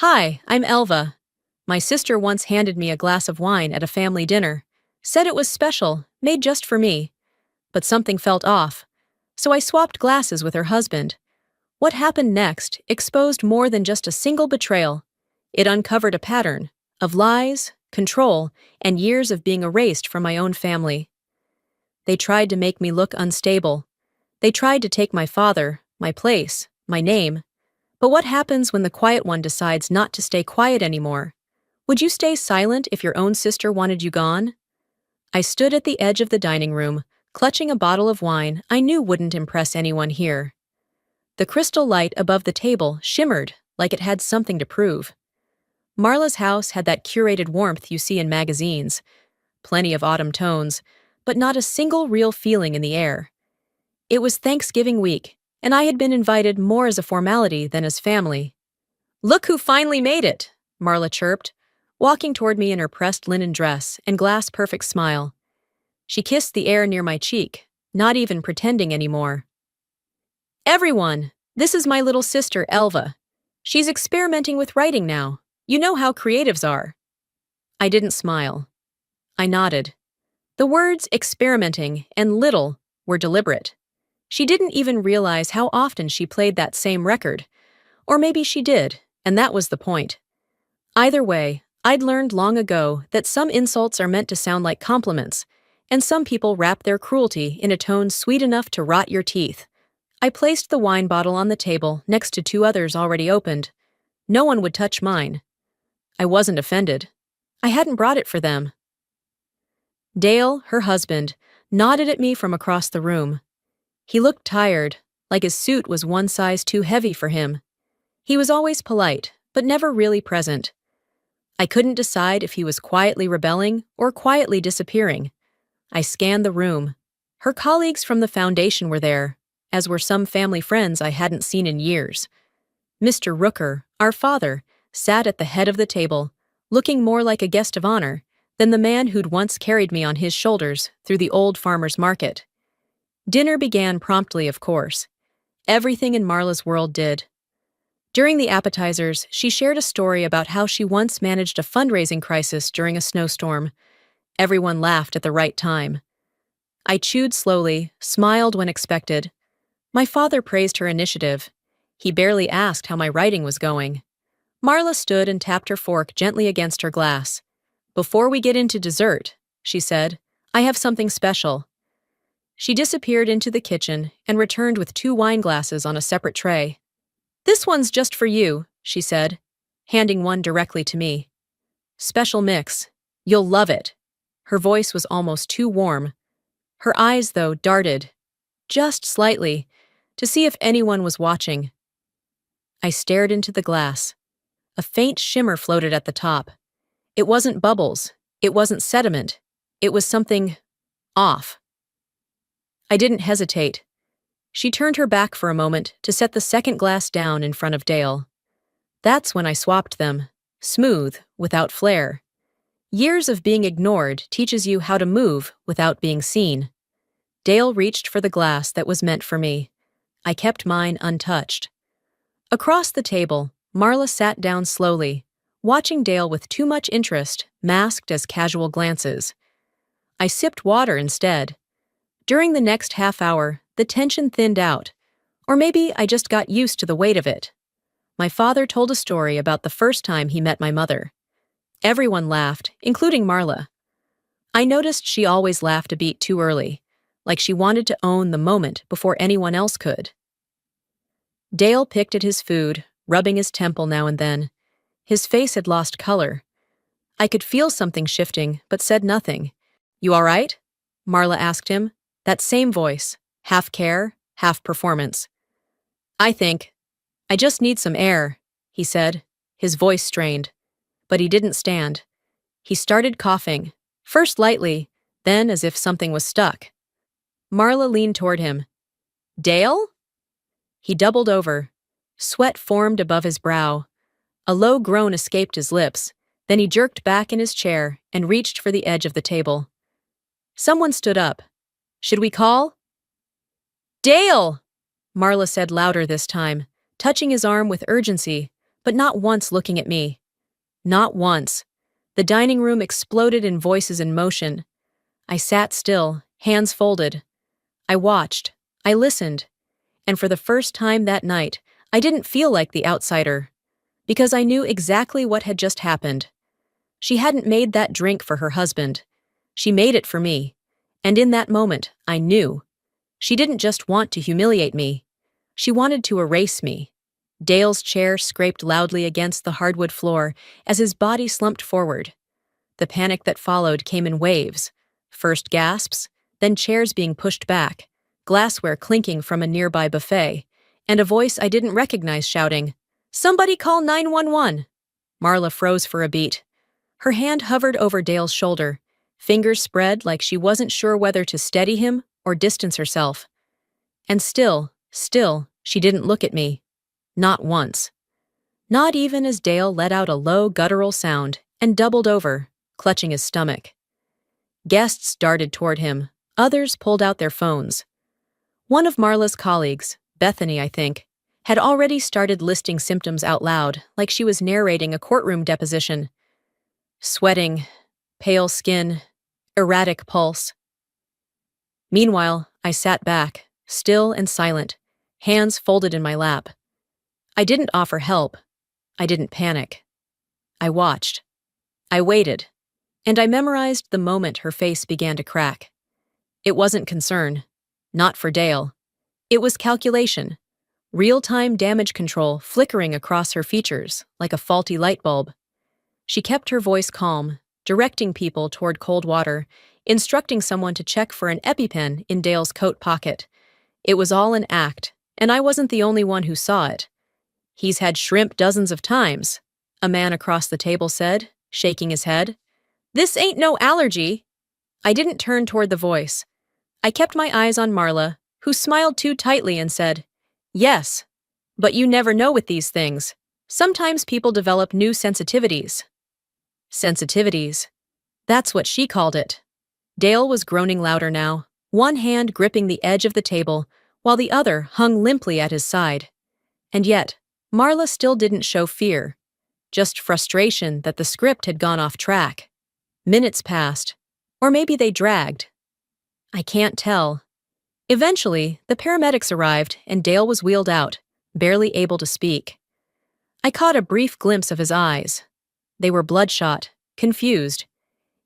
Hi, I'm Elva. My sister once handed me a glass of wine at a family dinner, said it was special, made just for me, but something felt off. So I swapped glasses with her husband. What happened next exposed more than just a single betrayal. It uncovered a pattern of lies, control, and years of being erased from my own family. They tried to make me look unstable. They tried to take my father, my place, my name. But what happens when the quiet one decides not to stay quiet anymore? Would you stay silent if your own sister wanted you gone? I stood at the edge of the dining room, clutching a bottle of wine I knew wouldn't impress anyone here. The crystal light above the table shimmered like it had something to prove. Marla's house had that curated warmth you see in magazines. Plenty of autumn tones, but not a single real feeling in the air. It was Thanksgiving week, and I had been invited more as a formality than as family. "Look who finally made it," Marla chirped, walking toward me in her pressed linen dress and glass-perfect smile. She kissed the air near my cheek, not even pretending anymore. "Everyone, this is my little sister, Elva. She's experimenting with writing now. You know how creatives are." I didn't smile. I nodded. The words experimenting and little were deliberate. She didn't even realize how often she played that same record. Or maybe she did, and that was the point. Either way, I'd learned long ago that some insults are meant to sound like compliments, and some people wrap their cruelty in a tone sweet enough to rot your teeth. I placed the wine bottle on the table next to two others already opened. No one would touch mine. I wasn't offended. I hadn't brought it for them. Dale, her husband, nodded at me from across the room. He looked tired, like his suit was one size too heavy for him. He was always polite, but never really present. I couldn't decide if he was quietly rebelling or quietly disappearing. I scanned the room. Her colleagues from the foundation were there, as were some family friends I hadn't seen in years. Mr. Rooker, our father, sat at the head of the table, looking more like a guest of honor than the man who'd once carried me on his shoulders through the old farmer's market. Dinner began promptly, of course. Everything in Marla's world did. During the appetizers, she shared a story about how she once managed a fundraising crisis during a snowstorm. Everyone laughed at the right time. I chewed slowly, smiled when expected. My father praised her initiative. He barely asked how my writing was going. Marla stood and tapped her fork gently against her glass. "Before we get into dessert," she said, "I have something special." She disappeared into the kitchen and returned with two wine glasses on a separate tray. "This one's just for you," she said, handing one directly to me. "Special mix. You'll love it." Her voice was almost too warm. Her eyes, though, darted, just slightly, to see if anyone was watching. I stared into the glass. A faint shimmer floated at the top. It wasn't bubbles. It wasn't sediment. It was something off. I didn't hesitate. She turned her back for a moment to set the second glass down in front of Dale. That's when I swapped them, smooth, without flair. Years of being ignored teaches you how to move without being seen. Dale reached for the glass that was meant for me. I kept mine untouched. Across the table, Marla sat down slowly, watching Dale with too much interest, masked as casual glances. I sipped water instead. During the next half hour, the tension thinned out, or maybe I just got used to the weight of it. My father told a story about the first time he met my mother. Everyone laughed, including Marla. I noticed she always laughed a beat too early, like she wanted to own the moment before anyone else could. Dale picked at his food, rubbing his temple now and then. His face had lost color. I could feel something shifting, but said nothing. "You all right?" Marla asked him. That same voice, half care, half performance. I just need some air," he said, his voice strained. But he didn't stand. He started coughing, first lightly, then as if something was stuck. Marla leaned toward him. "Dale?" He doubled over. Sweat formed above his brow. A low groan escaped his lips. Then he jerked back in his chair and reached for the edge of the table. Someone stood up. "Should we call?" "Dale!" Marla said louder this time, touching his arm with urgency, but not once looking at me. Not once. The dining room exploded in voices and motion. I sat still, hands folded. I watched. I listened. And for the first time that night, I didn't feel like the outsider. Because I knew exactly what had just happened. She hadn't made that drink for her husband. She made it for me. And in that moment, I knew. She didn't just want to humiliate me. She wanted to erase me. Dale's chair scraped loudly against the hardwood floor as his body slumped forward. The panic that followed came in waves. First gasps, then chairs being pushed back, glassware clinking from a nearby buffet, and a voice I didn't recognize shouting, "Somebody call 911!" Marla froze for a beat. Her hand hovered over Dale's shoulder, fingers spread like she wasn't sure whether to steady him or distance herself. And still, she didn't look at me. Not once. Not even as Dale let out a low, guttural sound and doubled over, clutching his stomach. Guests darted toward him. Others pulled out their phones. One of Marla's colleagues, Bethany, I think, had already started listing symptoms out loud, like she was narrating a courtroom deposition. Sweating, pale skin, erratic pulse. Meanwhile, I sat back, still and silent, hands folded in my lap. I didn't offer help. I didn't panic. I watched. I waited. And I memorized the moment her face began to crack. It wasn't concern. Not for Dale. It was calculation. Real-time damage control flickering across her features like a faulty light bulb. She kept her voice calm, directing people toward cold water, instructing someone to check for an EpiPen in Dale's coat pocket. It was all an act, and I wasn't the only one who saw it. "He's had shrimp dozens of times," a man across the table said, shaking his head. "This ain't no allergy." I didn't turn toward the voice. I kept my eyes on Marla, who smiled too tightly and said, "Yes, but you never know with these things. Sometimes people develop new sensitivities." Sensitivities. That's what she called it. Dale was groaning louder now, one hand gripping the edge of the table, while the other hung limply at his side. And yet, Marla still didn't show fear, just frustration that the script had gone off track. Minutes passed, or maybe they dragged. I can't tell. Eventually, the paramedics arrived and Dale was wheeled out, barely able to speak. I caught a brief glimpse of his eyes. They were bloodshot, confused.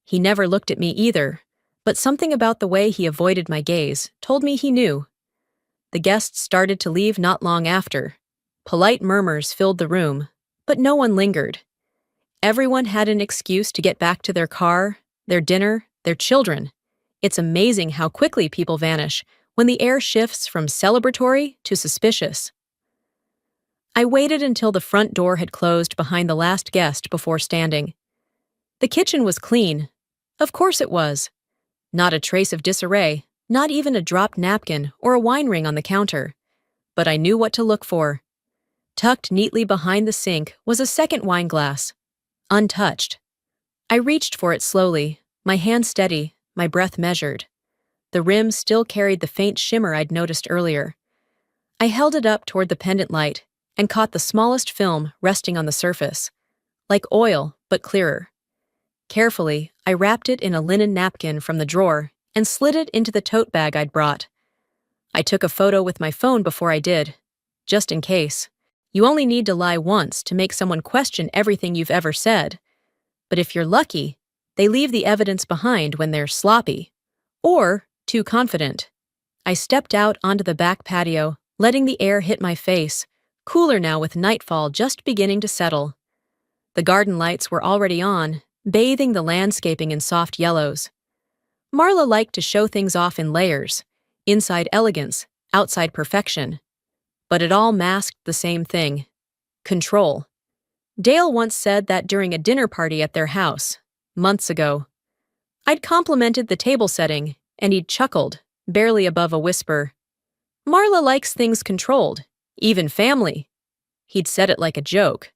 He never looked at me either, but something about the way he avoided my gaze told me he knew. The guests started to leave not long after. Polite murmurs filled the room, but no one lingered. Everyone had an excuse to get back to their car, their dinner, their children. It's amazing how quickly people vanish when the air shifts from celebratory to suspicious. I waited until the front door had closed behind the last guest before standing. The kitchen was clean. Of course it was. Not a trace of disarray, not even a dropped napkin or a wine ring on the counter. But I knew what to look for. Tucked neatly behind the sink was a second wine glass, untouched. I reached for it slowly, my hand steady, my breath measured. The rim still carried the faint shimmer I'd noticed earlier. I held it up toward the pendant light and caught the smallest film resting on the surface, like oil, but clearer. Carefully, I wrapped it in a linen napkin from the drawer and slid it into the tote bag I'd brought. I took a photo with my phone before I did, just in case. You only need to lie once to make someone question everything you've ever said. But if you're lucky, they leave the evidence behind when they're sloppy. Or too confident. I stepped out onto the back patio, letting the air hit my face, cooler now with nightfall just beginning to settle. The garden lights were already on, bathing the landscaping in soft yellows. Marla liked to show things off in layers, inside elegance, outside perfection. But it all masked the same thing: control. Dale once said that during a dinner party at their house, months ago. I'd complimented the table setting, and he'd chuckled, barely above a whisper. "Marla likes things controlled, even family." He'd said it like a joke,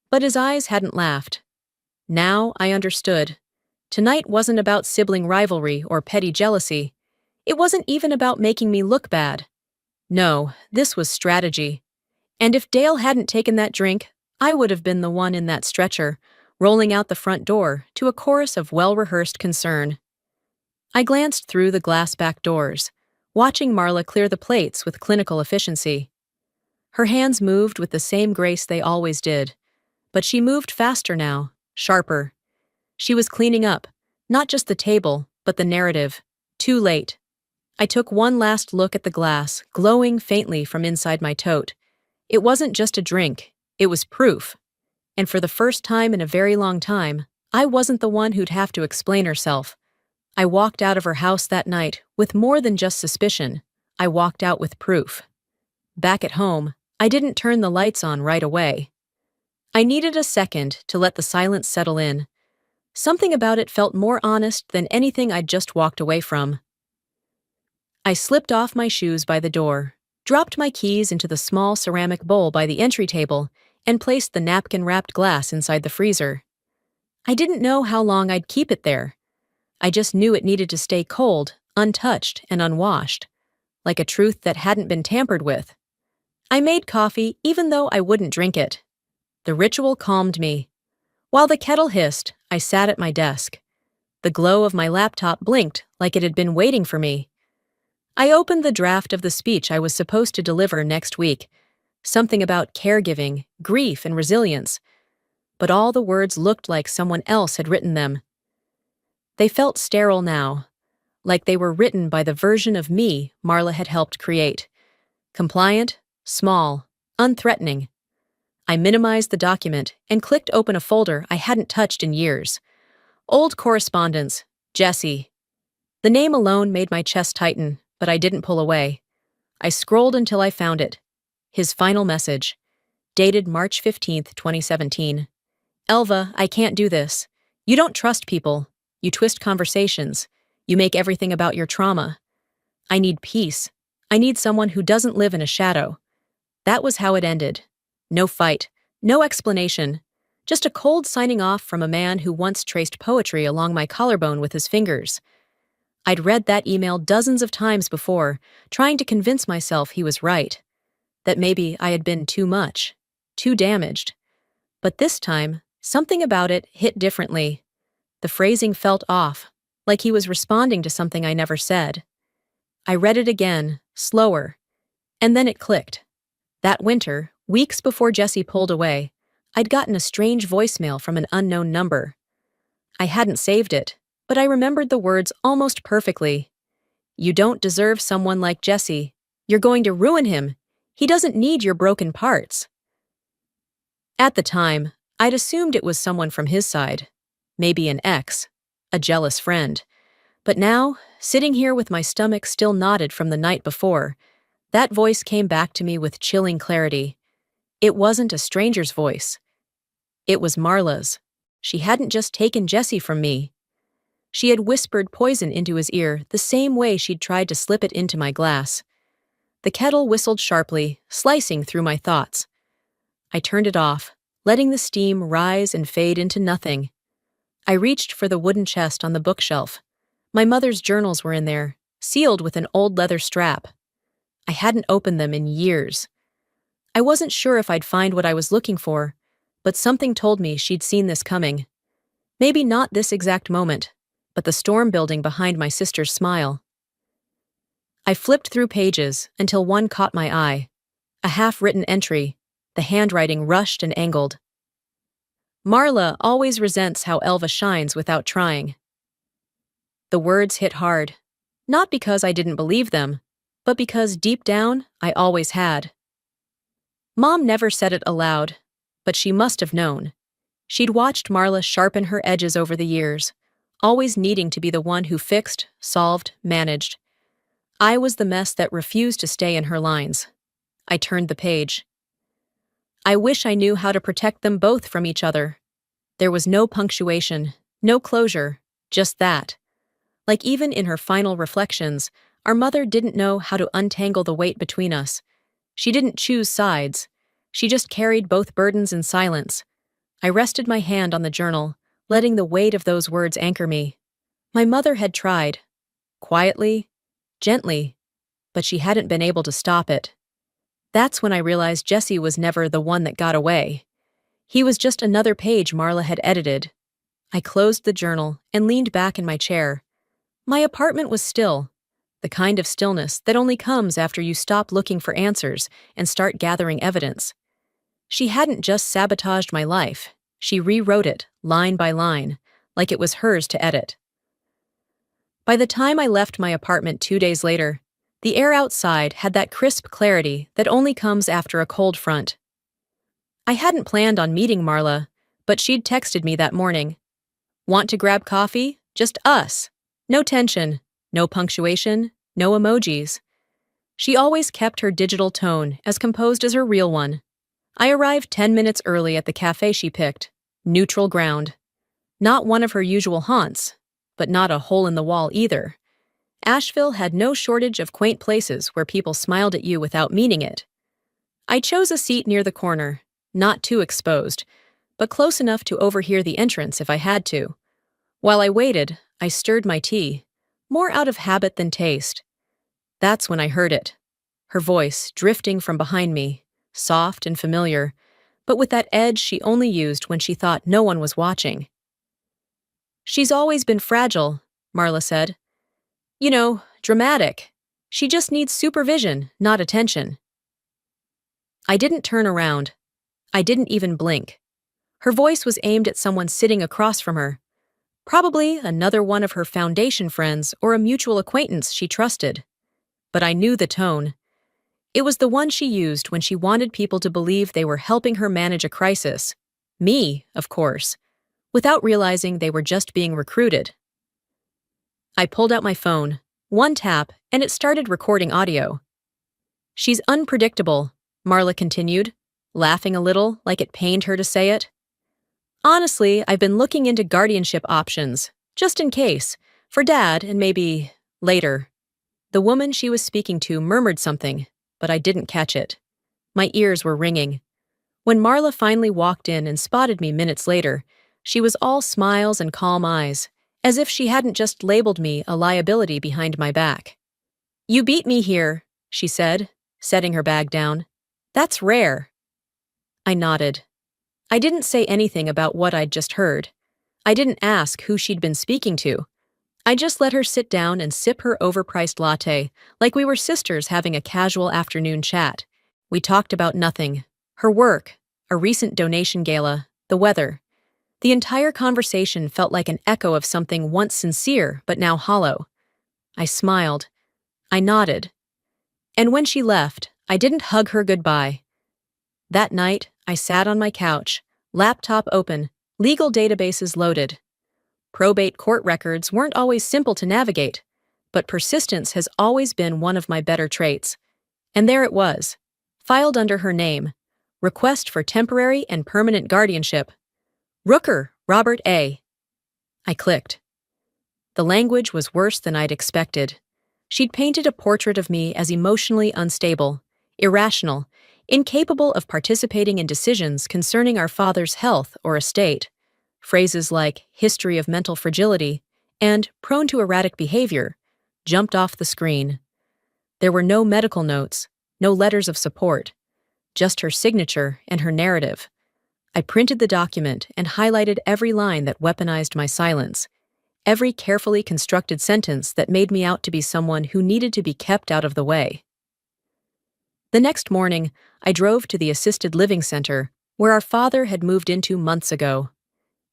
but his eyes hadn't laughed. Now I understood. Tonight wasn't about sibling rivalry or petty jealousy. It wasn't even about making me look bad. No, this was strategy. And if Dale hadn't taken that drink, I would have been the one in that stretcher, rolling out the front door to a chorus of well-rehearsed concern. I glanced through the glass back doors, watching Marla clear the plates with clinical efficiency. Her hands moved with the same grace they always did, but she moved faster now, sharper. She was cleaning up, not just the table, but the narrative. Too late. I took one last look at the glass, glowing faintly from inside my tote. It wasn't just a drink, it was proof. And for the first time in a very long time, I wasn't the one who'd have to explain herself. I walked out of her house that night with more than just suspicion. I walked out with proof. Back at home, I didn't turn the lights on right away. I needed a second to let the silence settle in. Something about it felt more honest than anything I'd just walked away from. I slipped off my shoes by the door, dropped my keys into the small ceramic bowl by the entry table, and placed the napkin-wrapped glass inside the freezer. I didn't know how long I'd keep it there. I just knew it needed to stay cold, untouched, and unwashed, like a truth that hadn't been tampered with. I made coffee even though I wouldn't drink it. The ritual calmed me. While the kettle hissed, I sat at my desk. The glow of my laptop blinked like it had been waiting for me. I opened the draft of the speech I was supposed to deliver next week, something about caregiving, grief, and resilience, but all the words looked like someone else had written them. They felt sterile now, like they were written by the version of me Marla had helped create. Compliant, small, unthreatening. I minimized the document and clicked open a folder I hadn't touched in years. Old correspondence, Jesse. The name alone made my chest tighten, but I didn't pull away. I scrolled until I found it. His final message, dated March 15th, 2017. Elva, I can't do this. You don't trust people. You twist conversations. You make everything about your trauma. I need peace. I need someone who doesn't live in a shadow. That was how it ended. No fight, no explanation. Just a cold signing off from a man who once traced poetry along my collarbone with his fingers. I'd read that email dozens of times before, trying to convince myself he was right. That maybe I had been too much, too damaged. But this time, something about it hit differently. The phrasing felt off, like he was responding to something I never said. I read it again, slower, and then it clicked. That winter, weeks before Jesse pulled away, I'd gotten a strange voicemail from an unknown number. I hadn't saved it, but I remembered the words almost perfectly. You don't deserve someone like Jesse. You're going to ruin him. He doesn't need your broken parts. At the time, I'd assumed it was someone from his side. Maybe an ex, a jealous friend. But now, sitting here with my stomach still knotted from the night before, that voice came back to me with chilling clarity. It wasn't a stranger's voice. It was Marla's. She hadn't just taken Jesse from me. She had whispered poison into his ear the same way she'd tried to slip it into my glass. The kettle whistled sharply, slicing through my thoughts. I turned it off, letting the steam rise and fade into nothing. I reached for the wooden chest on the bookshelf. My mother's journals were in there, sealed with an old leather strap. I hadn't opened them in years. I wasn't sure if I'd find what I was looking for, but something told me she'd seen this coming. Maybe not this exact moment, but the storm building behind my sister's smile. I flipped through pages until one caught my eye. A half-written entry, the handwriting rushed and angled. Marla always resents how Elva shines without trying. The words hit hard, not because I didn't believe them, but because deep down, I always had. Mom never said it aloud, but she must have known. She'd watched Marla sharpen her edges over the years, always needing to be the one who fixed, solved, managed. I was the mess that refused to stay in her lines. I turned the page. I wish I knew how to protect them both from each other. There was no punctuation, no closure, just that. Like even in her final reflections, our mother didn't know how to untangle the weight between us. She didn't choose sides. She just carried both burdens in silence. I rested my hand on the journal, letting the weight of those words anchor me. My mother had tried. Quietly, gently, but she hadn't been able to stop it. That's when I realized Jesse was never the one that got away. He was just another page Marla had edited. I closed the journal and leaned back in my chair. My apartment was still, the kind of stillness that only comes after you stop looking for answers and start gathering evidence. She hadn't just sabotaged my life, she rewrote it, line by line, like it was hers to edit. By the time I left my apartment 2 days later, the air outside had that crisp clarity that only comes after a cold front. I hadn't planned on meeting Marla, but she'd texted me that morning. Want to grab coffee? Just us. No tension, no punctuation, no emojis. She always kept her digital tone as composed as her real one. I arrived 10 minutes early at the cafe she picked. Neutral ground. Not one of her usual haunts, but not a hole in the wall either. Asheville had no shortage of quaint places where people smiled at you without meaning it. I chose a seat near the corner, not too exposed, but close enough to overhear the entrance if I had to. While I waited, I stirred my tea, more out of habit than taste. That's when I heard it. Her voice drifting from behind me, soft and familiar, but with that edge she only used when she thought no one was watching. She's always been fragile, Marla said. You know, dramatic. She just needs supervision, not attention. I didn't turn around. I didn't even blink. Her voice was aimed at someone sitting across from her. Probably another one of her foundation friends or a mutual acquaintance she trusted. But I knew the tone. It was the one she used when she wanted people to believe they were helping her manage a crisis. Me, of course, without realizing they were just being recruited. I pulled out my phone, one tap, and it started recording audio. She's unpredictable, Marla continued, laughing a little like it pained her to say it. Honestly, I've been looking into guardianship options, just in case, for Dad and maybe later. The woman she was speaking to murmured something, but I didn't catch it. My ears were ringing. When Marla finally walked in and spotted me minutes later, she was all smiles and calm eyes, as if she hadn't just labeled me a liability behind my back. You beat me here, she said, setting her bag down. That's rare. I nodded. I didn't say anything about what I'd just heard. I didn't ask who she'd been speaking to. I just let her sit down and sip her overpriced latte, like we were sisters having a casual afternoon chat. We talked about nothing. Her work, a recent donation gala, the weather. The entire conversation felt like an echo of something once sincere but now hollow. I smiled. I nodded. And when she left, I didn't hug her goodbye. That night, I sat on my couch, laptop open, legal databases loaded. Probate court records weren't always simple to navigate, but persistence has always been one of my better traits. And there it was, filed under her name, request for temporary and permanent guardianship. Rooker, Robert A. I clicked. The language was worse than I'd expected. She'd painted a portrait of me as emotionally unstable, irrational, incapable of participating in decisions concerning our father's health or estate. Phrases like history of mental fragility and prone to erratic behavior jumped off the screen. There were no medical notes, no letters of support, just her signature and her narrative. I printed the document and highlighted every line that weaponized my silence, every carefully constructed sentence that made me out to be someone who needed to be kept out of the way. The next morning, I drove to the assisted living center where our father had moved into months ago.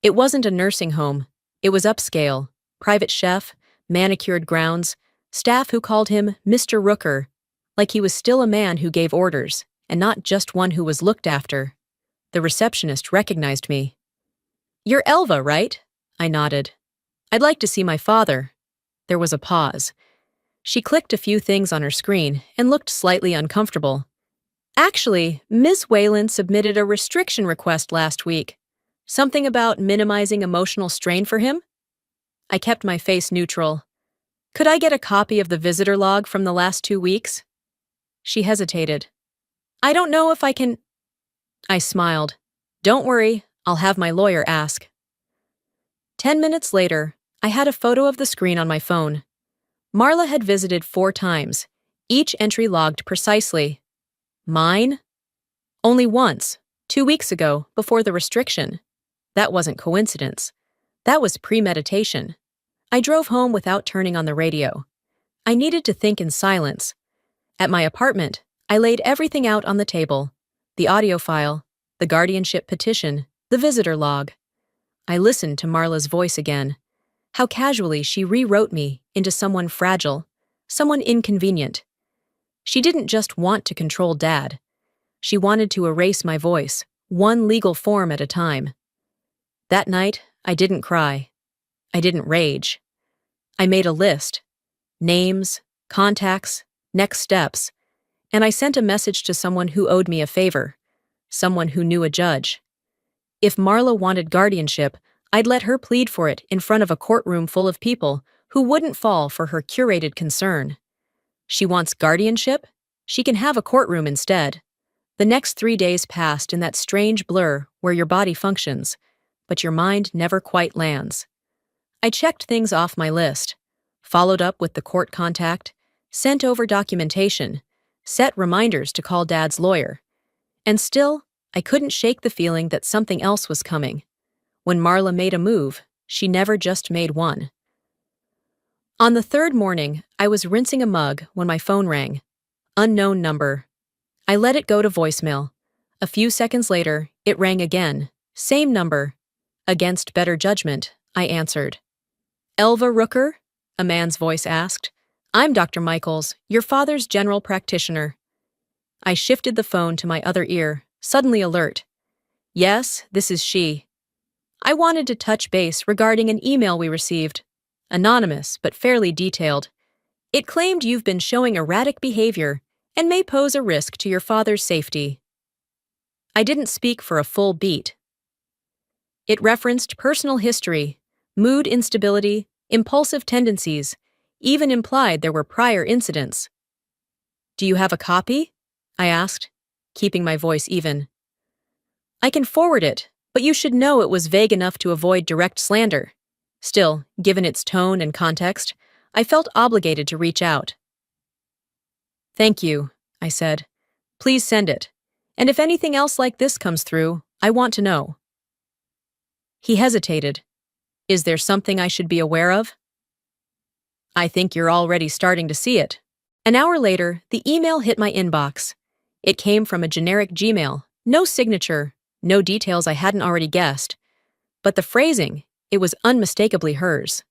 It wasn't a nursing home. It was upscale, private chef, manicured grounds, staff who called him Mr. Rooker, like he was still a man who gave orders, and not just one who was looked after. The receptionist recognized me. You're Elva, right? I nodded. I'd like to see my father. There was a pause. She clicked a few things on her screen and looked slightly uncomfortable. Actually, Ms. Whalen submitted a restriction request last week. Something about minimizing emotional strain for him? I kept my face neutral. Could I get a copy of the visitor log from the last 2 weeks? She hesitated. I don't know if I can... I smiled. Don't worry, I'll have my lawyer ask. 10 minutes later, I had a photo of the screen on my phone. Marla had visited 4 times, each entry logged precisely. Mine? Only once, 2 weeks ago, before the restriction. That wasn't coincidence. That was premeditation. I drove home without turning on the radio. I needed to think in silence. At my apartment, I laid everything out on the table: the audio file, the guardianship petition, the visitor log. I listened to Marla's voice again. How casually she rewrote me into someone fragile, someone inconvenient. She didn't just want to control Dad. She wanted to erase my voice, one legal form at a time. That night, I didn't cry. I didn't rage. I made a list: names, contacts, next steps, and I sent a message to someone who owed me a favor, someone who knew a judge. If Marla wanted guardianship, I'd let her plead for it in front of a courtroom full of people who wouldn't fall for her curated concern. She wants guardianship? She can have a courtroom instead. The next 3 days passed in that strange blur where your body functions, but your mind never quite lands. I checked things off my list, followed up with the court contact, sent over documentation, set reminders to call Dad's lawyer. And still, I couldn't shake the feeling that something else was coming. When Marla made a move, she never just made one. On the third morning, I was rinsing a mug when my phone rang. Unknown number. I let it go to voicemail. A few seconds later, it rang again. Same number. Against better judgment, I answered. "Elva Rooker?" a man's voice asked. "I'm Dr. Michaels, your father's general practitioner." I shifted the phone to my other ear, suddenly alert. "Yes, this is she. I wanted to touch base regarding an email we received. Anonymous, but fairly detailed. It claimed you've been showing erratic behavior and may pose a risk to your father's safety." I didn't speak for a full beat. It referenced personal history, mood instability, impulsive tendencies, even implied there were prior incidents. "Do you have a copy?" I asked, keeping my voice even. "I can forward it, but you should know it was vague enough to avoid direct slander." Still, given its tone and context, I felt obligated to reach out. "Thank you," I said. "Please send it. And if anything else like this comes through, I want to know." He hesitated. "Is there something I should be aware of?" "I think you're already starting to see it." An hour later, the email hit my inbox. It came from a generic Gmail, no signature, no details I hadn't already guessed. But the phrasing, it was unmistakably hers.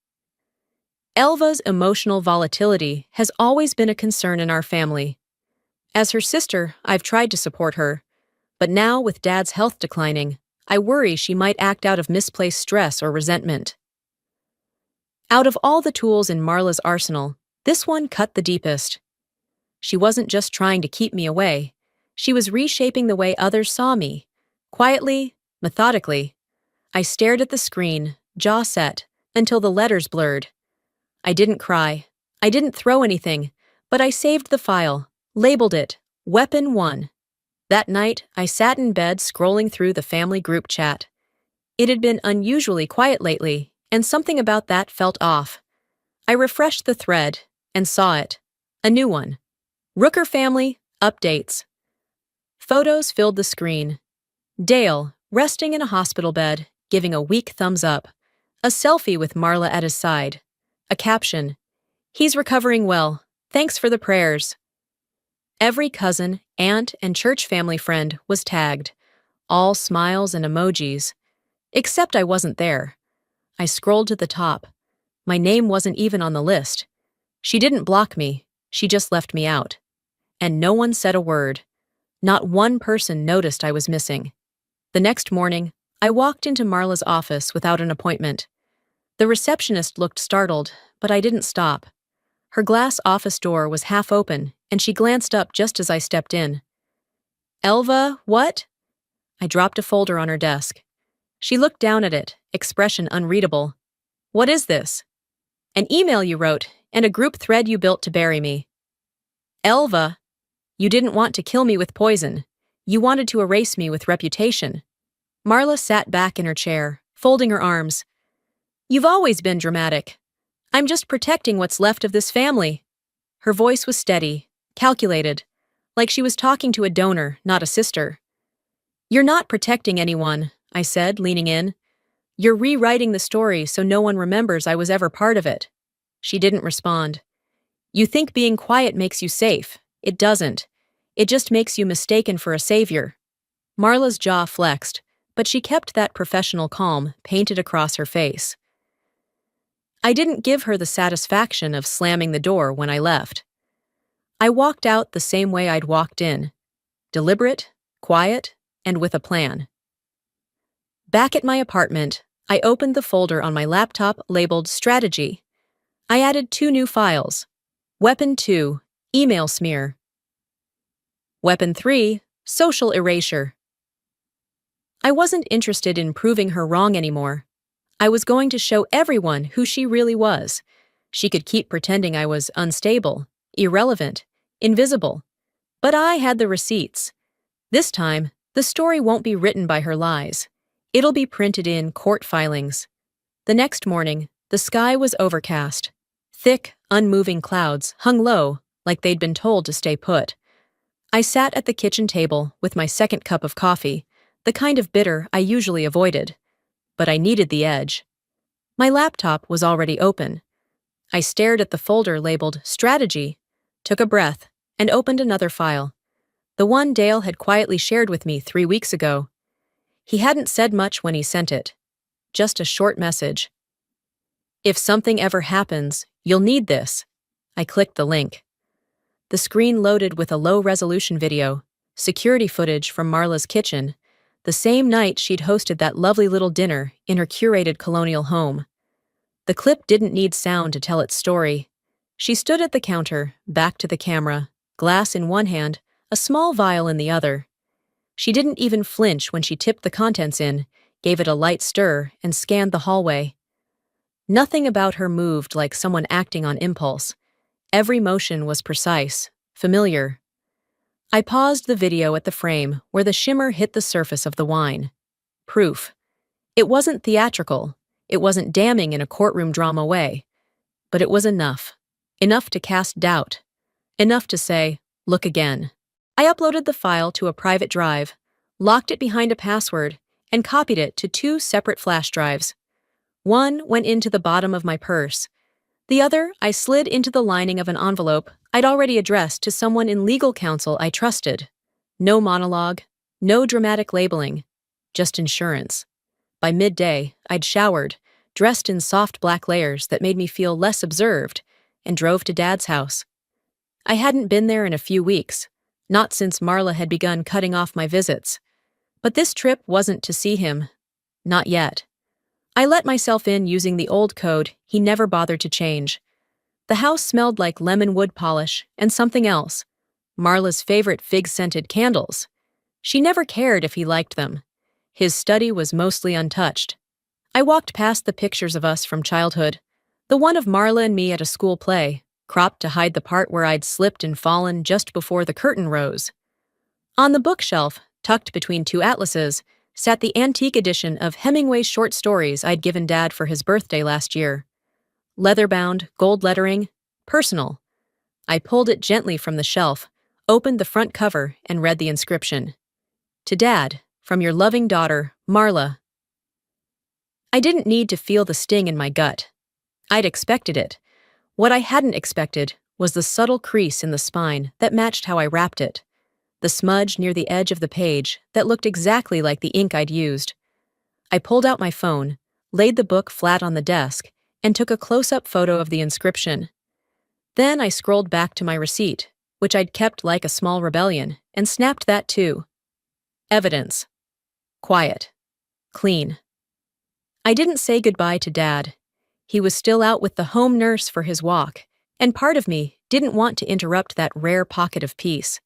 "Elva's emotional volatility has always been a concern in our family. As her sister, I've tried to support her, but now with Dad's health declining, I worry she might act out of misplaced stress or resentment." Out of all the tools in Marla's arsenal, this one cut the deepest. She wasn't just trying to keep me away. She was reshaping the way others saw me. Quietly, methodically. I stared at the screen, jaw set, until the letters blurred. I didn't cry. I didn't throw anything, but I saved the file, labeled it Weapon 1. That night, I sat in bed scrolling through the family group chat. It had been unusually quiet lately, and something about that felt off. I refreshed the thread and saw it. A new one. Rooker family, updates. Photos filled the screen. Dale, resting in a hospital bed, giving a weak thumbs up. A selfie with Marla at his side. A caption. "He's recovering well. Thanks for the prayers." Every cousin, aunt, and church family friend was tagged. All smiles and emojis. Except I wasn't there. I scrolled to the top. My name wasn't even on the list. She didn't block me. She just left me out. And no one said a word. Not one person noticed I was missing. The next morning, I walked into Marla's office without an appointment. The receptionist looked startled, but I didn't stop. Her glass office door was half open, and she glanced up just as I stepped in. "Elva, what?" I dropped a folder on her desk. She looked down at it, expression unreadable. "What is this?" "An email you wrote, and a group thread you built to bury me." "Elva, you didn't want to kill me with poison. You wanted to erase me with reputation." Marla sat back in her chair, folding her arms. "You've always been dramatic. I'm just protecting what's left of this family." Her voice was steady, calculated, like she was talking to a donor, not a sister. You're not protecting anyone, I said, leaning in. You're rewriting the story so no one remembers I was ever part of it. She didn't respond. You think being quiet makes you safe. It doesn't. It just makes you mistaken for a savior. Marla's jaw flexed, but she kept that professional calm painted across her face. I didn't give her the satisfaction of slamming the door when I left. I walked out the same way I'd walked in, deliberate, quiet, and with a plan. Back at my apartment, I opened the folder on my laptop labeled Strategy. I added 2 new files. Weapon 2, email smear. Weapon 3, social erasure. I wasn't interested in proving her wrong anymore. I was going to show everyone who she really was. She could keep pretending I was unstable, irrelevant, invisible. But I had the receipts. This time, the story won't be written by her lies. It'll be printed in court filings. The next morning, the sky was overcast. Thick, unmoving clouds hung low, like they'd been told to stay put. I sat at the kitchen table with my second cup of coffee, the kind of bitter I usually avoided. But I needed the edge. My laptop was already open. I stared at the folder labeled Strategy, took a breath, and opened another file. The one Dale had quietly shared with me 3 weeks ago. He hadn't said much when he sent it. Just a short message. If something ever happens, you'll need this. I clicked the link. The screen loaded with a low-resolution video, security footage from Marla's kitchen, the same night she'd hosted that lovely little dinner in her curated colonial home. The clip didn't need sound to tell its story. She stood at the counter, back to the camera, glass in one hand, a small vial in the other. She didn't even flinch when she tipped the contents in, gave it a light stir, and scanned the hallway. Nothing about her moved like someone acting on impulse. Every motion was precise, familiar. I paused the video at the frame where the shimmer hit the surface of the wine. Proof. It wasn't theatrical. It wasn't damning in a courtroom drama way. But it was enough. Enough to cast doubt. Enough to say, look again. I uploaded the file to a private drive, locked it behind a password, and copied it to 2 separate flash drives. One went into the bottom of my purse. The other I slid into the lining of an envelope I'd already addressed to someone in legal counsel I trusted. No monologue, no dramatic labeling, just insurance. By midday, I'd showered, dressed in soft black layers that made me feel less observed, and drove to Dad's house. I hadn't been there in a few weeks, not since Marla had begun cutting off my visits. But this trip wasn't to see him. Not yet. I let myself in using the old code he never bothered to change. The house smelled like lemon wood polish and something else. Marla's favorite fig-scented candles. She never cared if he liked them. His study was mostly untouched. I walked past the pictures of us from childhood. The one of Marla and me at a school play, cropped to hide the part where I'd slipped and fallen just before the curtain rose. On the bookshelf, tucked between 2 atlases, sat the antique edition of Hemingway's short stories I'd given Dad for his birthday last year. Leather-bound, gold lettering, personal. I pulled it gently from the shelf, opened the front cover, and read the inscription. To Dad, from your loving daughter, Marla. I didn't need to feel the sting in my gut. I'd expected it. What I hadn't expected was the subtle crease in the spine that matched how I wrapped it. The smudge near the edge of the page that looked exactly like the ink I'd used. I pulled out my phone, laid the book flat on the desk, and took a close-up photo of the inscription. Then I scrolled back to my receipt, which I'd kept like a small rebellion, and snapped that too. Evidence. Quiet. Clean. I didn't say goodbye to Dad. He was still out with the home nurse for his walk, and part of me didn't want to interrupt that rare pocket of peace.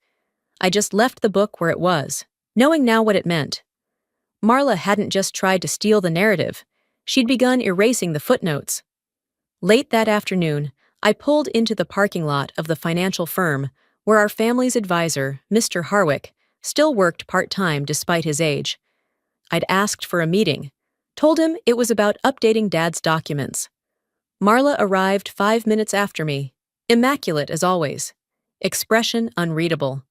I just left the book where it was, knowing now what it meant. Marla hadn't just tried to steal the narrative. She'd begun erasing the footnotes. Late that afternoon, I pulled into the parking lot of the financial firm where our family's advisor, Mr. Harwick, still worked part-time despite his age. I'd asked for a meeting, told him it was about updating Dad's documents. Marla arrived 5 minutes after me, immaculate as always, expression unreadable.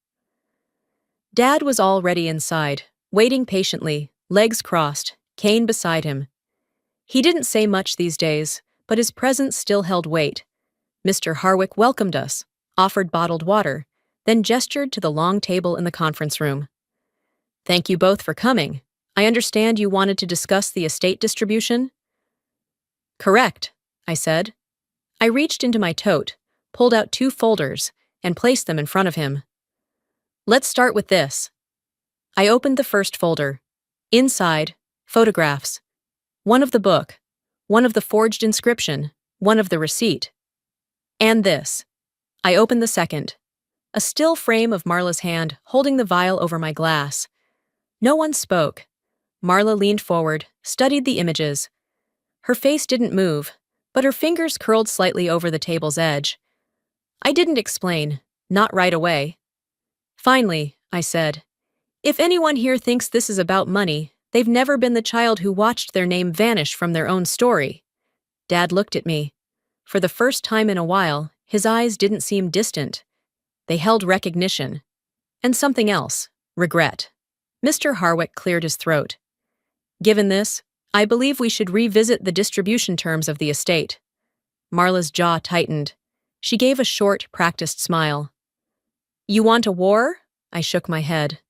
Dad was already inside, waiting patiently, legs crossed, cane beside him. He didn't say much these days, but his presence still held weight. Mr. Harwick welcomed us, offered bottled water, then gestured to the long table in the conference room. "Thank you both for coming. I understand you wanted to discuss the estate distribution?" "Correct," I said. I reached into my tote, pulled out 2 folders, and placed them in front of him. "Let's start with this." I opened the first folder. Inside, photographs. One of the book, one of the forged inscription, one of the receipt. And this. I opened the second. A still frame of Marla's hand holding the vial over my glass. No one spoke. Marla leaned forward, studied the images. Her face didn't move, but her fingers curled slightly over the table's edge. I didn't explain, not right away. "Finally," I said, "if anyone here thinks this is about money, they've never been the child who watched their name vanish from their own story." Dad looked at me. For the first time in a while, his eyes didn't seem distant. They held recognition. And something else, regret. Mr. Harwick cleared his throat. "Given this, I believe we should revisit the distribution terms of the estate." Marla's jaw tightened. She gave a short, practiced smile. "You want a war?" I shook my head.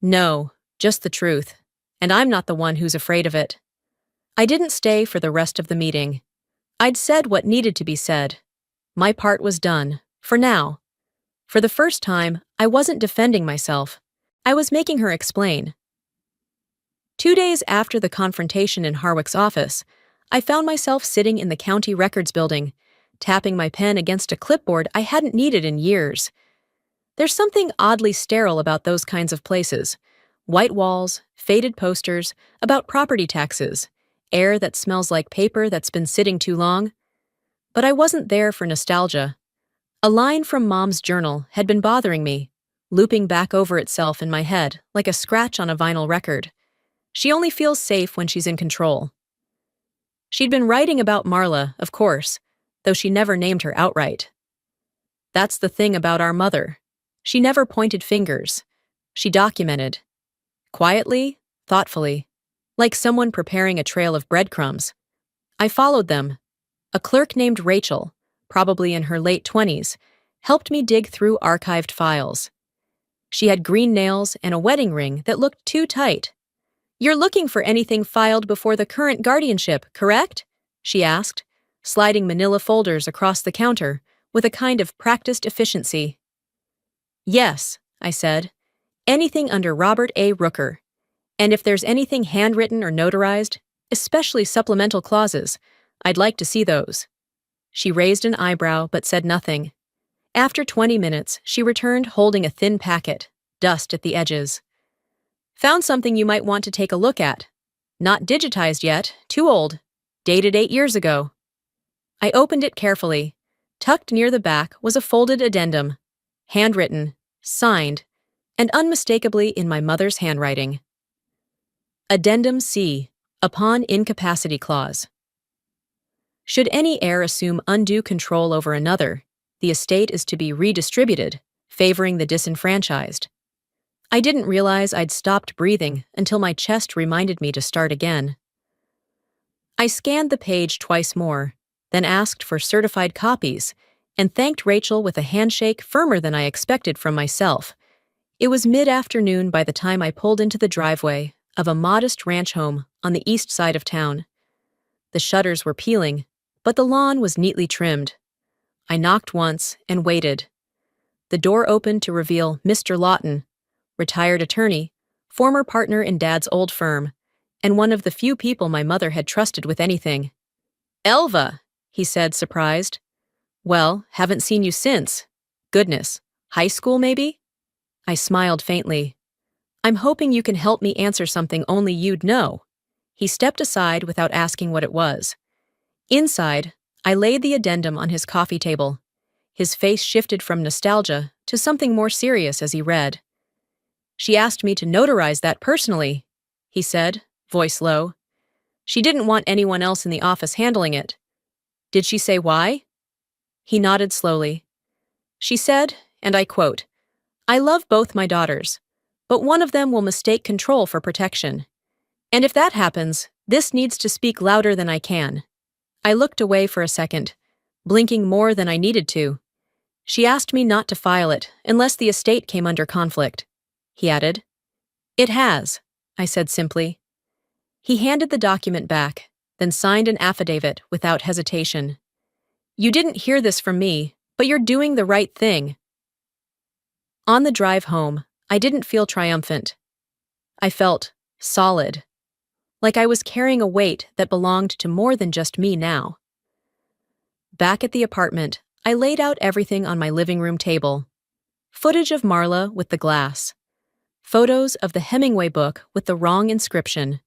"No, just the truth. And I'm not the one who's afraid of it." I didn't stay for the rest of the meeting. I'd said what needed to be said. My part was done, for now. For the first time, I wasn't defending myself. I was making her explain. 2 days after the confrontation in Harwick's office, I found myself sitting in the county records building, tapping my pen against a clipboard I hadn't needed in years. There's something oddly sterile about those kinds of places. White walls, faded posters, about property taxes, air that smells like paper that's been sitting too long. But I wasn't there for nostalgia. A line from Mom's journal had been bothering me, looping back over itself in my head like a scratch on a vinyl record. She only feels safe when she's in control. She'd been writing about Marla, of course, though she never named her outright. That's the thing about our mother. She never pointed fingers. She documented. Quietly, thoughtfully, like someone preparing a trail of breadcrumbs. I followed them. A clerk named Rachel, probably in her late 20s, helped me dig through archived files. She had green nails and a wedding ring that looked too tight. "You're looking for anything filed before the current guardianship, correct?" she asked, sliding manila folders across the counter with a kind of practiced efficiency. "Yes," I said. "Anything under Robert A. Rooker. And if there's anything handwritten or notarized, especially supplemental clauses, I'd like to see those." She raised an eyebrow but said nothing. After 20 minutes, she returned holding a thin packet, dust at the edges. "Found something you might want to take a look at. Not digitized yet, too old. Dated 8 years ago." I opened it carefully. Tucked near the back was a folded addendum. Handwritten, signed, and unmistakably in my mother's handwriting. Addendum C, upon incapacity clause. Should any heir assume undue control over another, the estate is to be redistributed, favoring the disenfranchised. I didn't realize I'd stopped breathing until my chest reminded me to start again. I scanned the page twice more, then asked for certified copies, and thanked Rachel with a handshake firmer than I expected from myself. It was mid-afternoon by the time I pulled into the driveway of a modest ranch home on the east side of town. The shutters were peeling, but the lawn was neatly trimmed. I knocked once and waited. The door opened to reveal Mr. Lawton, retired attorney, former partner in Dad's old firm, and one of the few people my mother had trusted with anything. "Elva," he said, surprised. "Well, haven't seen you since. Goodness, high school maybe?" I smiled faintly. "I'm hoping you can help me answer something only you'd know." He stepped aside without asking what it was. Inside, I laid the addendum on his coffee table. His face shifted from nostalgia to something more serious as he read. "She asked me to notarize that personally," he said, voice low. "She didn't want anyone else in the office handling it." "Did she say why?" He nodded slowly. "She said, and I quote, 'I love both my daughters, but one of them will mistake control for protection. And if that happens, this needs to speak louder than I can. I looked away for a second, blinking more than I needed to. She asked me not to file it unless the estate came under conflict. He added. It has, I said simply. He handed the document back, then signed an affidavit without hesitation. You didn't hear this from me, but you're doing the right thing. On the drive home, I didn't feel triumphant. I felt solid, like I was carrying a weight that belonged to more than just me now. Back at the apartment, I laid out everything on my living room table. Footage of Marla with the glass. Photos of the Hemingway book with the wrong inscription.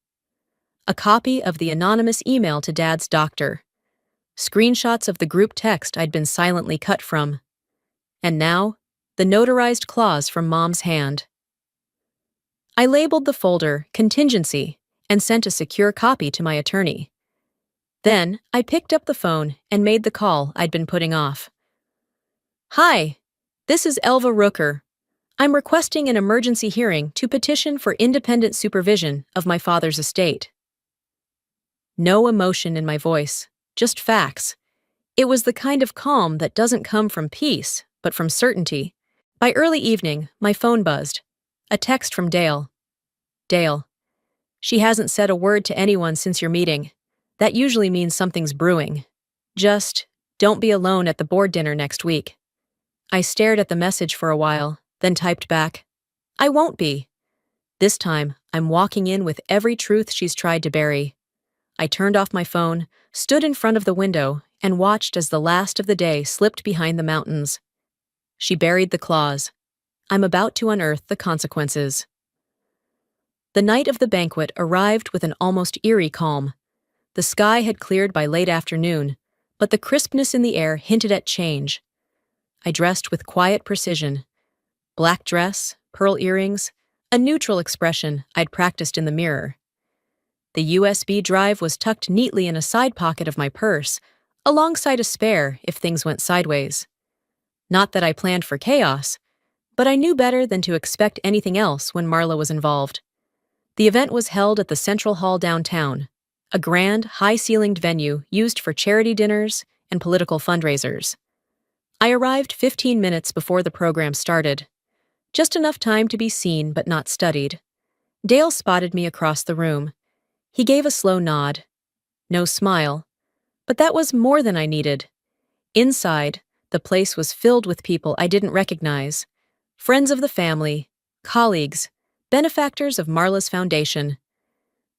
A copy of the anonymous email to Dad's doctor. Screenshots of the group text I'd been silently cut from. And now, the notarized clause from Mom's hand. I labeled the folder Contingency and sent a secure copy to my attorney. Then, I picked up the phone and made the call I'd been putting off. Hi, this is Elva Rooker. I'm requesting an emergency hearing to petition for independent supervision of my father's estate. No emotion in my voice, just facts. It was the kind of calm that doesn't come from peace, but from certainty. By early evening, my phone buzzed. A text from Dale. Dale. She hasn't said a word to anyone since your meeting. That usually means something's brewing. Just, don't be alone at the board dinner next week. I stared at the message for a while, then typed back, I won't be. This time, I'm walking in with every truth she's tried to bury. I turned off my phone, stood in front of the window, and watched as the last of the day slipped behind the mountains. She buried the clause. I'm about to unearth the consequences. The night of the banquet arrived with an almost eerie calm. The sky had cleared by late afternoon, but the crispness in the air hinted at change. I dressed with quiet precision. Black dress, pearl earrings, a neutral expression I'd practiced in the mirror. The USB drive was tucked neatly in a side pocket of my purse, alongside a spare if things went sideways. Not that I planned for chaos, but I knew better than to expect anything else when Marla was involved. The event was held at the Central Hall downtown, a grand, high-ceilinged venue used for charity dinners and political fundraisers. I arrived 15 minutes before the program started. Just enough time to be seen but not studied. Dale spotted me across the room. He gave a slow nod. No smile. But that was more than I needed. Inside, the place was filled with people I didn't recognize. Friends of the family, colleagues, benefactors of Marla's foundation.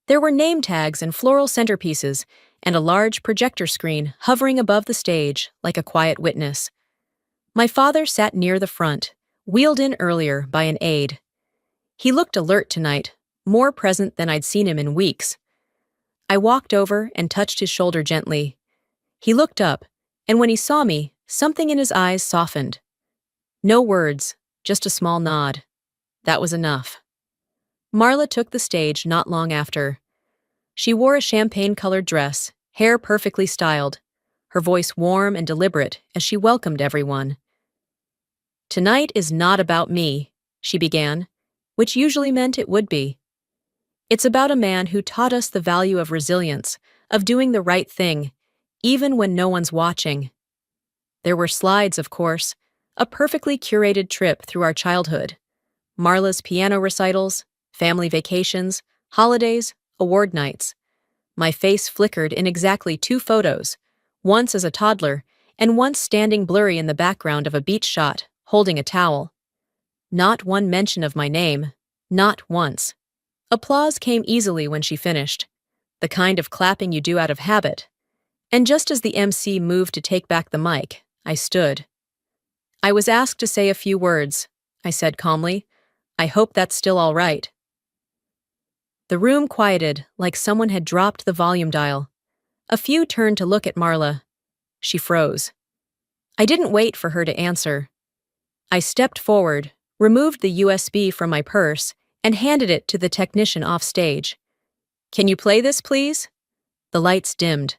There were name tags and floral centerpieces, and a large projector screen hovering above the stage like a quiet witness. My father sat near the front, wheeled in earlier by an aide. He looked alert tonight, more present than I'd seen him in weeks. I walked over and touched his shoulder gently. He looked up, and when he saw me, something in his eyes softened. No words, just a small nod. That was enough. Marla took the stage not long after. She wore a champagne-colored dress, hair perfectly styled, her voice warm and deliberate as she welcomed everyone. Tonight is not about me, she began, which usually meant it would be. It's about a man who taught us the value of resilience, of doing the right thing, even when no one's watching. There were slides, of course, a perfectly curated trip through our childhood. Marla's piano recitals, family vacations, holidays, award nights. My face flickered in exactly 2 photos, once as a toddler and once standing blurry in the background of a beach shot, holding a towel. Not one mention of my name, not once. Applause came easily when she finished, the kind of clapping you do out of habit. And just as the MC moved to take back the mic, I stood. I was asked to say a few words, I said calmly. I hope that's still all right. The room quieted like someone had dropped the volume dial. A few turned to look at Marla. She froze. I didn't wait for her to answer. I stepped forward, removed the USB from my purse, and handed it to the technician off stage. Can you play this, please? The lights dimmed.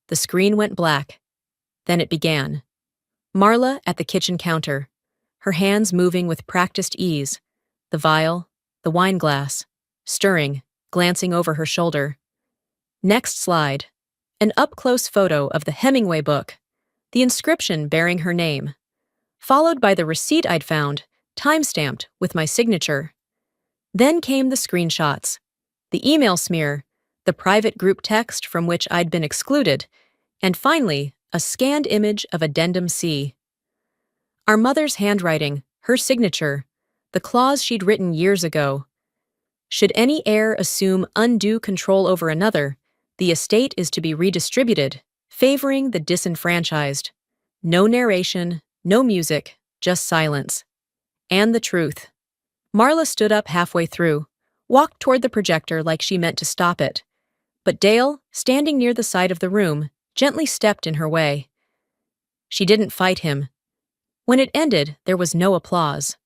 The screen went black. Then it began. Marla at the kitchen counter, her hands moving with practiced ease. The vial, the wine glass, stirring, glancing over her shoulder. Next slide. An up-close photo of the Hemingway book, the inscription bearing her name, followed by the receipt I'd found, time-stamped with my signature. Then came the screenshots, the email smear, the private group text from which I'd been excluded, and finally, a scanned image of Addendum C. Our mother's handwriting, her signature, the clause she'd written years ago. Should any heir assume undue control over another, the estate is to be redistributed, favoring the disenfranchised. No narration, no music, just silence. And the truth. Marla stood up halfway through, walked toward the projector like she meant to stop it. But Dale, standing near the side of the room, gently stepped in her way. She didn't fight him. When it ended, there was no applause.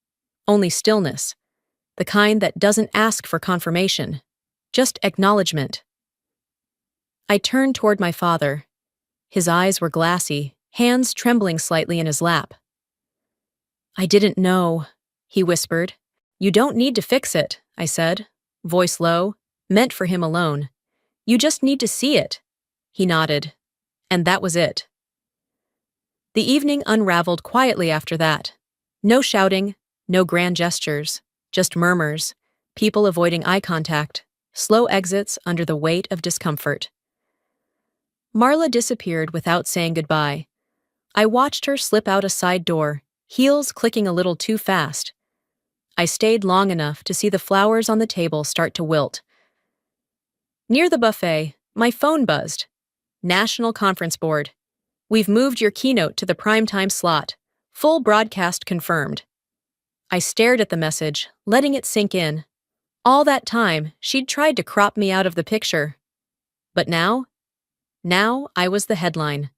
Only stillness. The kind that doesn't ask for confirmation. Just acknowledgement. I turned toward my father. His eyes were glassy, hands trembling slightly in his lap. "I didn't know," he whispered. "You don't need to fix it," I said, voice low, meant for him alone. "You just need to see it." He nodded. And that was it. The evening unraveled quietly after that. No shouting, no grand gestures, just murmurs, people avoiding eye contact, slow exits under the weight of discomfort. Marla disappeared without saying goodbye. I watched her slip out a side door, heels clicking a little too fast. I stayed long enough to see the flowers on the table start to wilt. Near the buffet, my phone buzzed. National Conference Board. "We've moved your keynote to the primetime slot. Full broadcast confirmed." I stared at the message, letting it sink in. All that time, she'd tried to crop me out of the picture. But now I was the headline.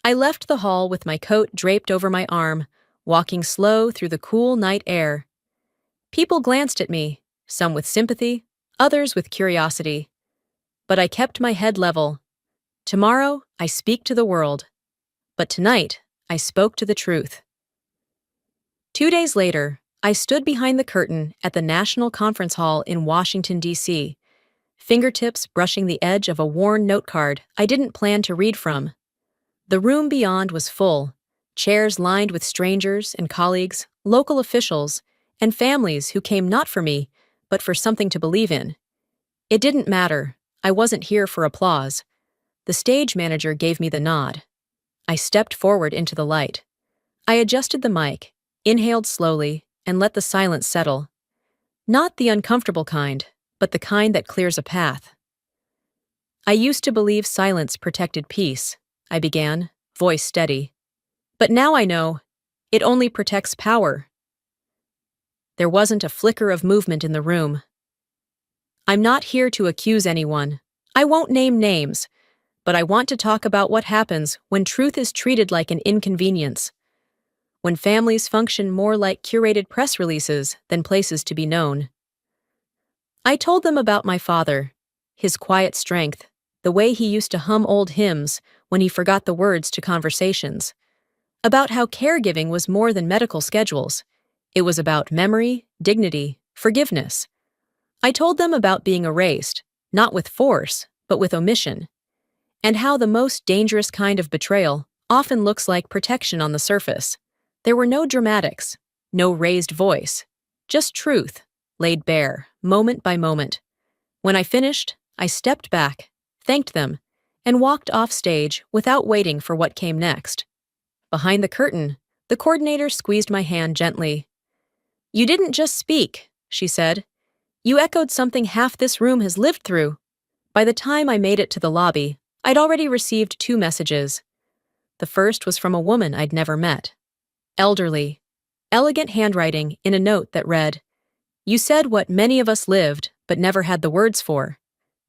I left the hall with my coat draped over my arm, walking slow through the cool night air. People glanced at me, some with sympathy, others with curiosity. But I kept my head level. Tomorrow, I speak to the world. But tonight, I spoke to the truth. 2 days later, I stood behind the curtain at the National Conference Hall in Washington, D.C., fingertips brushing the edge of a worn note card I didn't plan to read from. The room beyond was full, chairs lined with strangers and colleagues, local officials, and families who came not for me, but for something to believe in. It didn't matter. I wasn't here for applause. The stage manager gave me the nod. I stepped forward into the light. I adjusted the mic, inhaled slowly, and let the silence settle. Not the uncomfortable kind, but the kind that clears a path. "I used to believe silence protected peace," I began, voice steady. "But now I know, it only protects power." There wasn't a flicker of movement in the room. "I'm not here to accuse anyone. I won't name names, but I want to talk about what happens when truth is treated like an inconvenience. When families function more like curated press releases than places to be known." I told them about my father, his quiet strength, the way he used to hum old hymns when he forgot the words to conversations, about how caregiving was more than medical schedules. It was about memory, dignity, forgiveness. I told them about being erased, not with force, but with omission, and how the most dangerous kind of betrayal often looks like protection on the surface. There were no dramatics, no raised voice, just truth, laid bare, moment by moment. When I finished, I stepped back, thanked them, and walked off stage without waiting for what came next. Behind the curtain, the coordinator squeezed my hand gently. "You didn't just speak," she said. "You echoed something half this room has lived through." By the time I made it to the lobby, I'd already received 2 messages. The first was from a woman I'd never met. Elderly, elegant handwriting in a note that read, "You said what many of us lived, but never had the words for.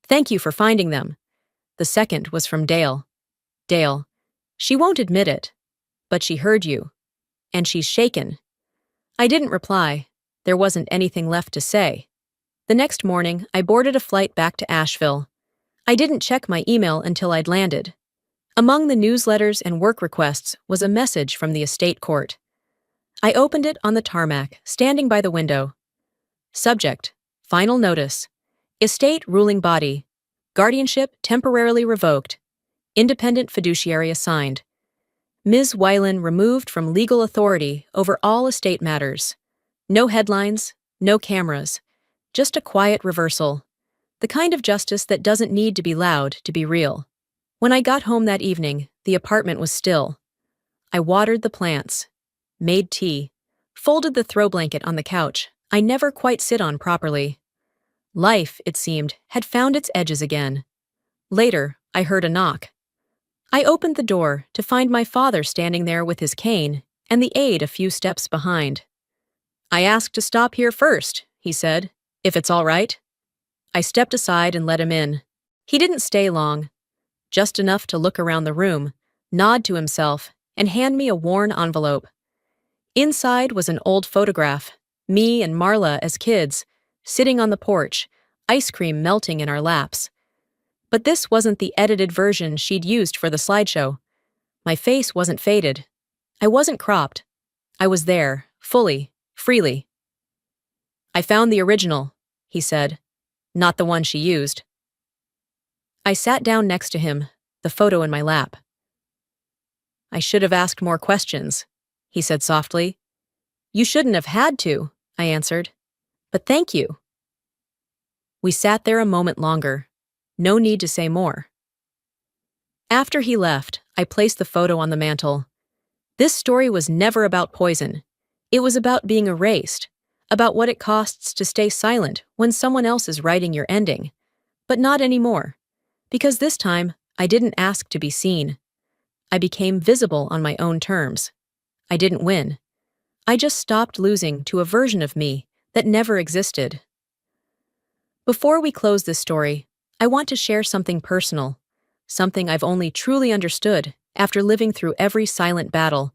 Thank you for finding them." The second was from Dale. "Dale, she won't admit it, but she heard you. And she's shaken." I didn't reply. There wasn't anything left to say. The next morning, I boarded a flight back to Asheville. I didn't check my email until I'd landed. Among the newsletters and work requests was a message from the estate court. I opened it on the tarmac, standing by the window. Subject: Final notice. Estate ruling body. Guardianship temporarily revoked. Independent fiduciary assigned. Ms. Weiland removed from legal authority over all estate matters. No headlines, no cameras. Just a quiet reversal. The kind of justice that doesn't need to be loud to be real. When I got home that evening, the apartment was still. I watered the plants, made tea, folded the throw blanket on the couch I never quite sit on properly. Life, it seemed, had found its edges again. Later, I heard a knock. I opened the door to find my father standing there with his cane and the aide a few steps behind. "I asked to stop here first," he said, "if it's all right." I stepped aside and let him in. He didn't stay long, just enough to look around the room, nod to himself, and hand me a worn envelope. Inside was an old photograph, me and Marla as kids, sitting on the porch, ice cream melting in our laps. But this wasn't the edited version she'd used for the slideshow. My face wasn't faded. I wasn't cropped. I was there, fully, freely. "I found the original," he said, "not the one she used." I sat down next to him, the photo in my lap. "I should have asked more questions," he said softly. "You shouldn't have had to," I answered. "But thank you." We sat there a moment longer. No need to say more. After he left, I placed the photo on the mantel. This story was never about poison. It was about being erased, about what it costs to stay silent when someone else is writing your ending. But not anymore, because this time I didn't ask to be seen. I became visible on my own terms. I didn't win. I just stopped losing to a version of me that never existed. Before we close this story, I want to share something personal, something I've only truly understood after living through every silent battle,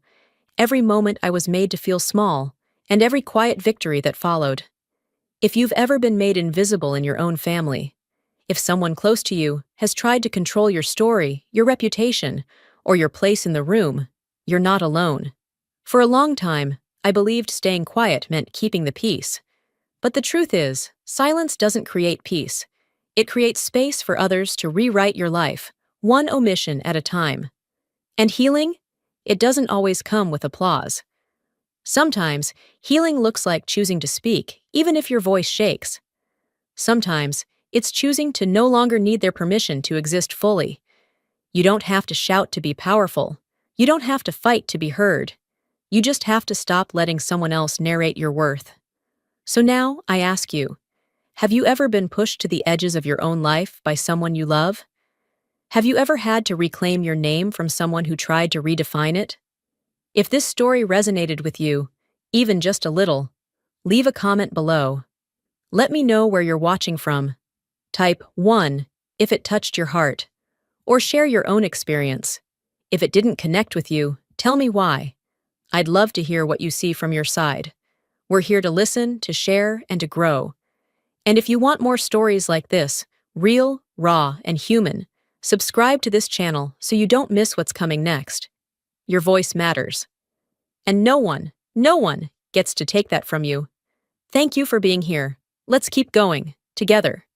every moment I was made to feel small, and every quiet victory that followed. If you've ever been made invisible in your own family, if someone close to you has tried to control your story, your reputation, or your place in the room, you're not alone. For a long time, I believed staying quiet meant keeping the peace. But the truth is, silence doesn't create peace. It creates space for others to rewrite your life, one omission at a time. And healing? It doesn't always come with applause. Sometimes, healing looks like choosing to speak, even if your voice shakes. Sometimes, it's choosing to no longer need their permission to exist fully. You don't have to shout to be powerful. You don't have to fight to be heard. You just have to stop letting someone else narrate your worth. So now, I ask you, have you ever been pushed to the edges of your own life by someone you love? Have you ever had to reclaim your name from someone who tried to redefine it? If this story resonated with you, even just a little, leave a comment below. Let me know where you're watching from. Type 1 if it touched your heart, or share your own experience. If it didn't connect with you, tell me why. I'd love to hear what you see from your side. We're here to listen, to share, and to grow. And if you want more stories like this, real, raw, and human, subscribe to this channel so you don't miss what's coming next. Your voice matters. And no one gets to take that from you. Thank you for being here. Let's keep going, together.